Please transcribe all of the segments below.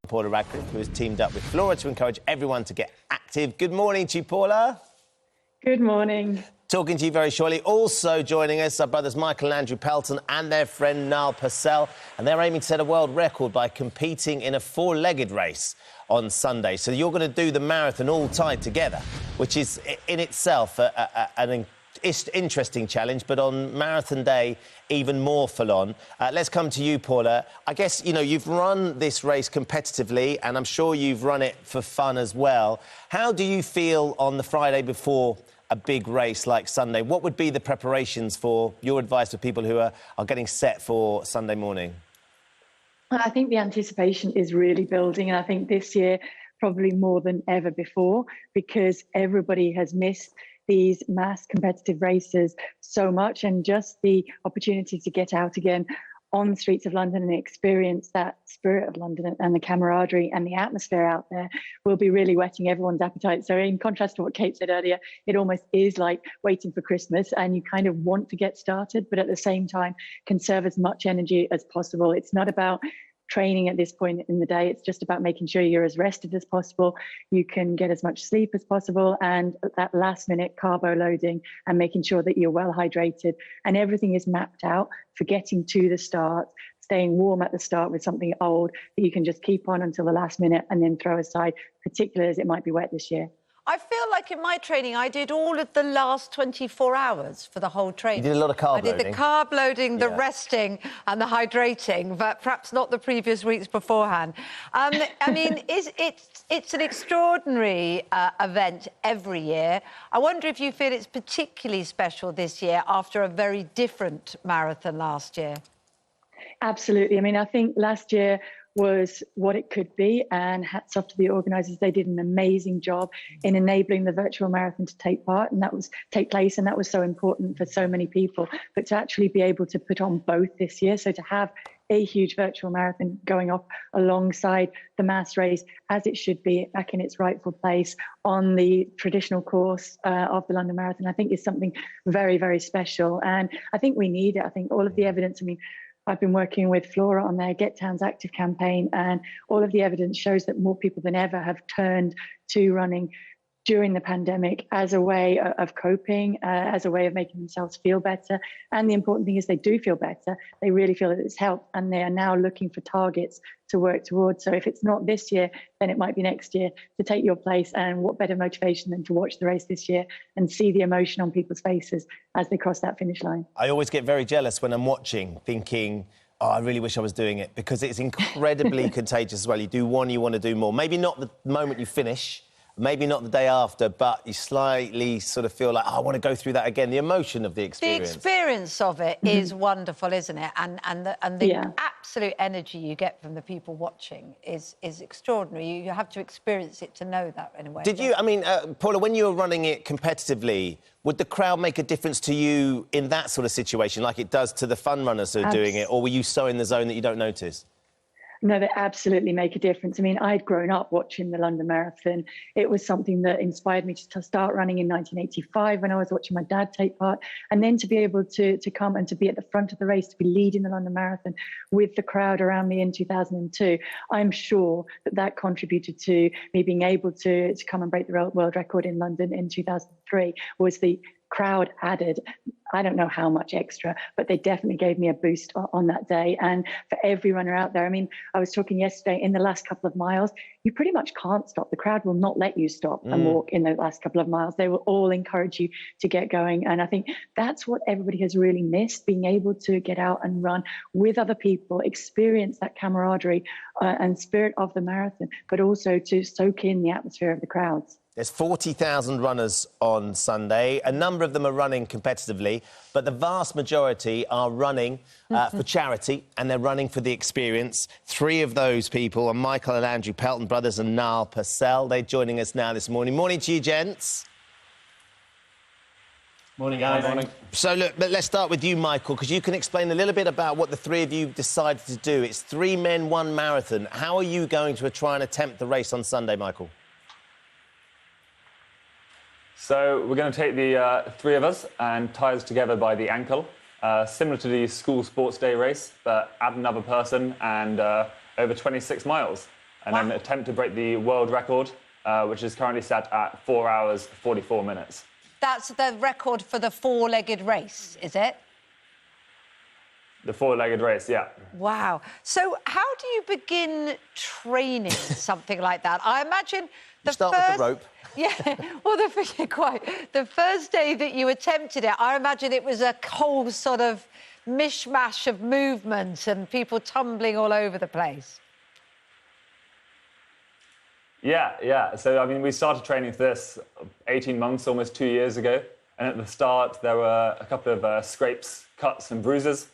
Paula Radcliffe, who has teamed up with Flora to encourage everyone to get active. Good morning to you, Paula. Good morning. Talking to you very shortly. Also joining us are brothers Michael and Andrew Pelton and their friend Niall Purcell, and they're aiming to set a world record by competing in a four-legged race on Sunday. So you're going to do the marathon all tied together, which is in itself an interesting challenge, but on marathon day, even more full-on. Let's come to you, Paula. I guess, you know, you've run this race competitively, and I'm sure you've run it for fun as well. How do you feel on the Friday before a big race like Sunday? What would be the preparations for your advice for people who are getting set for Sunday morning? I think the anticipation is really building, and I think this year probably more than ever before, because everybody has missed these mass competitive races so much, and just the opportunity to get out again on the streets of London and experience that spirit of London and the camaraderie and the atmosphere out there will be really whetting everyone's appetite. So in contrast to what Kate said earlier, it almost is like waiting for Christmas, and you kind of want to get started, but at the same time conserve as much energy as possible. It's not about training at this point in the day. It's just about making sure you're as rested as possible, you can get as much sleep as possible, and that last minute carbo loading and making sure that you're well hydrated, and everything is mapped out for getting to the start, staying warm at the start with something old that you can just keep on until the last minute and then throw aside, particularly as it might be wet this year. I feel like in my training, I did all of the last 24 hours for the whole training. You did a lot of carb loading. I did the carb loading, the resting and the hydrating, but perhaps not the previous weeks beforehand. I mean, it's an extraordinary event every year. I wonder if you feel it's particularly special this year after a very different marathon last year. Absolutely. I mean, I think last year was what it could be, and hats off to the organisers. They did an amazing job in enabling the virtual marathon to take place, and that was so important for so many people. But to actually be able to put on both this year, so to have a huge virtual marathon going off alongside the mass race, as it should be, back in its rightful place on the traditional course of the London Marathon, I think is something very, very special. And I think we need it. I think all of the evidence, I mean, I've been working with Flora on their Get Towns Active campaign, and all of the evidence shows that more people than ever have turned to running during the pandemic as a way of coping, as a way of making themselves feel better. And the important thing is they do feel better. They really feel that it's helped, and they are now looking for targets to work towards. So if it's not this year, then it might be next year to take your place. And what better motivation than to watch the race this year and see the emotion on people's faces as they cross that finish line. I always get very jealous when I'm watching, thinking, oh, I really wish I was doing it, because it's incredibly contagious as well. You do one, you want to do more. Maybe not the moment you finish, maybe not the day after, but you slightly sort of feel like, oh, I want to go through that again. The emotion of the experience. The experience of it is wonderful, isn't it? And the absolute energy you get from the people watching is extraordinary. You have to experience it to know that in a way. Did you, I mean, Paula, when you were running it competitively, would the crowd make a difference to you in that sort of situation, like it does to the fun runners who are doing it, or were you so in the zone that you don't notice? No, they absolutely make a difference. I mean, I'd grown up watching the London Marathon. It was something that inspired me to start running in 1985 when I was watching my dad take part. And then to be able to come and to be at the front of the race, to be leading the London Marathon with the crowd around me in 2002, I'm sure that contributed to me being able to come and break the world record in London in 2003, was the crowd added, I don't know how much extra, but they definitely gave me a boost on that day. And for every runner out there, I mean, I was talking yesterday, in the last couple of miles, you pretty much can't stop. The crowd will not let you stop and walk in the last couple of miles. They will all encourage you to get going. And I think that's what everybody has really missed, being able to get out and run with other people, experience that camaraderie and spirit of the marathon, but also to soak in the atmosphere of the crowds. There's 40,000 runners on Sunday. A number of them are running competitively, but the vast majority are running for charity, and they're running for the experience. Three of those people are Michael and Andrew Pelton, brothers, and Niall Purcell. They're joining us now this morning. Morning to you, gents. Morning, guys. Morning. So, look, let's start with you, Michael, because you can explain a little bit about what the three of you decided to do. It's 3 men, 1 marathon. How are you going to try and attempt the race on Sunday, Michael? So we're going to take the 3 of us and tie us together by the ankle, similar to the school sports day race, but add another person and over 26 miles. and then attempt to break the world record, which is currently set at 4 hours, 44 minutes. That's the record for the four-legged race, is it? The four-legged race, yeah. Wow. So how do you begin training something like that? I imagine You start with the rope. Yeah, well, the first day that you attempted it, I imagine it was a whole sort of mishmash of movements and people tumbling all over the place. Yeah. So, I mean, we started training for this 18 months, almost 2 years ago. And at the start, there were a couple of scrapes, cuts and bruises,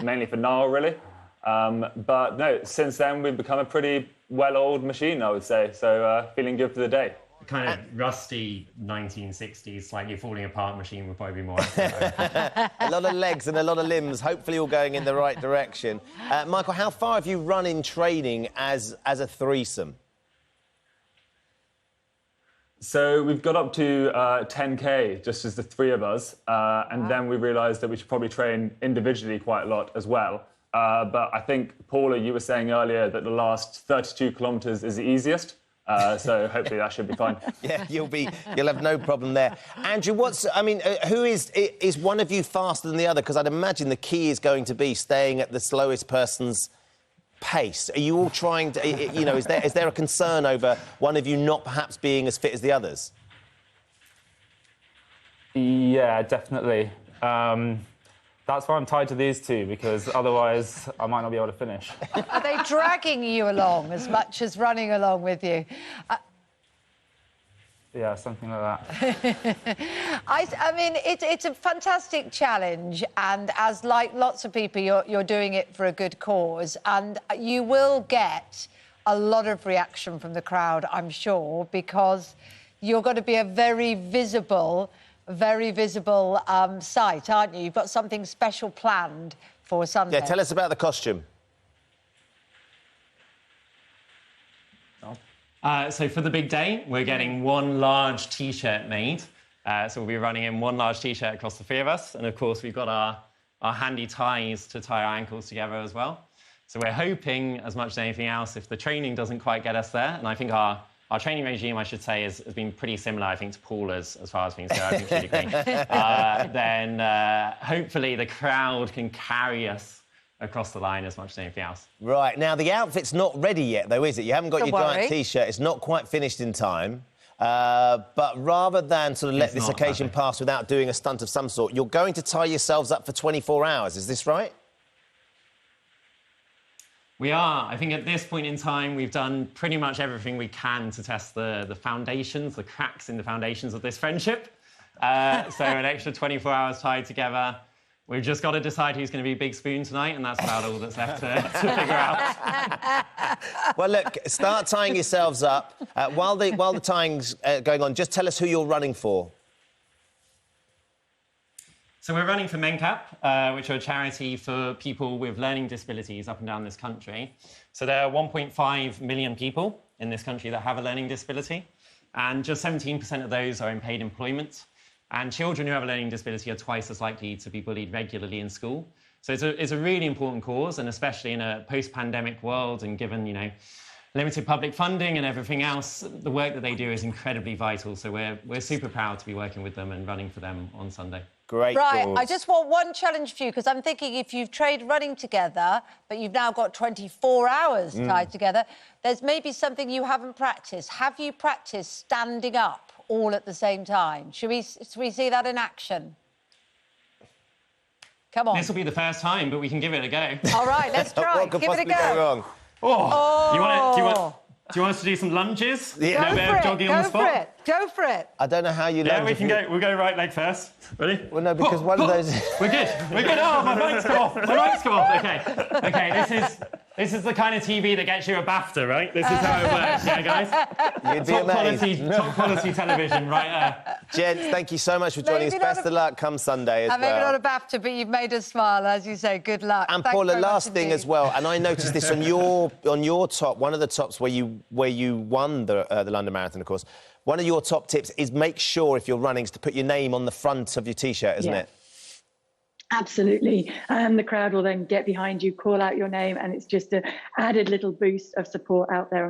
mainly for Niall, really. But no, since then, we've become a pretty well-oiled machine, I would say. So, feeling good for the day. Kind of rusty 1960s, slightly falling apart machine would probably be more accurate. A lot of legs and a lot of limbs, hopefully all going in the right direction. Michael, how far have you run in training as a threesome? So we've got up to 10K just as the three of us, and then we realised that we should probably train individually quite a lot as well. But I think, Paula, you were saying earlier that the last 32 kilometres is the easiest. So hopefully that should be fine. Yeah, you'll have no problem there. Andrew, who is one of you faster than the other? Because I'd imagine the key is going to be staying at the slowest person's pace. Are you all trying to, is there a concern over one of you not perhaps being as fit as the others? Yeah, definitely. That's why I'm tied to these two, because otherwise I might not be able to finish. Are they dragging you along as much as running along with you? Yeah, something like that. I mean, it's a fantastic challenge, and as like lots of people, you're doing it for a good cause, and you will get a lot of reaction from the crowd, I'm sure, because you're going to be a very visible sight, aren't you? You've got something special planned for Sunday. Yeah, tell us about the costume. So for the big day, we're getting one large T-shirt made. So we'll be running in one large T-shirt across the three of us. And, of course, we've got our handy ties to tie our ankles together as well. So we're hoping, as much as anything else, if the training doesn't quite get us there, and I think our training regime, I should say, has been pretty similar, I think, to Paula's as far as things go. I think she'd agree. Then hopefully the crowd can carry us across the line as much as anything else. Right. Now, the outfit's not ready yet, though, is it? You haven't got Don't your giant worry. T-shirt. It's not quite finished in time. But rather than sort of let this occasion pass without doing a stunt of some sort, you're going to tie yourselves up for 24 hours. Is this right? We are. I think at this point in time, we've done pretty much everything we can to test the foundations, the cracks in the foundations of this friendship. So an extra 24 hours tied together. We've just got to decide who's going to be Big Spoon tonight, and that's about all that's left to figure out. Well, look, start tying yourselves up. While the tying's going on, just tell us who you're running for. So we're running for MenCap, which are a charity for people with learning disabilities up and down this country. So there are 1.5 million people in this country that have a learning disability, and just 17% of those are in paid employment. And children who have a learning disability are twice as likely to be bullied regularly in school. So it's a really important cause, and especially in a post-pandemic world, and given, limited public funding and everything else, the work that they do is incredibly vital. So we're super proud to be working with them and running for them on Sunday. Great Right, cause. I just want one challenge for you, because I'm thinking if you've trained running together, but you've now got 24 hours tied together, there's maybe something you haven't practised. Have you practised standing up all at the same time? Should we see that in action? Come on. This will be the first time, but we can give it a go. All right, let's try. What could Give it a possibly go. go wrong? Oh. Do you want us to do some lunges? Yeah. No bit of jogging on the spot? Go for it. I don't know how you Yeah, lunge we if can you- go. We'll go right leg first. Ready? Well, no, because one of those... We're good. We're good. Oh, my legs go off. My legs go off. Okay. This is the kind of TV that gets you a BAFTA, right? This is how it works, yeah, guys? You'd be amazed. Top quality television, right? Gents, thank you so much for joining us. Maybe not Best of luck come Sunday as Maybe not well. a BAFTA, but you've made us smile, as you say. Good luck. And Thanks Paula, very much last thing indeed. as well, and I noticed this on your top, one of the tops where you won the London Marathon, of course. One of your top tips is make sure, if you're running, is to put your name on the front of your T-shirt, isn't it? Absolutely. The crowd will then get behind you, call out your name, and it's just an added little boost of support out there.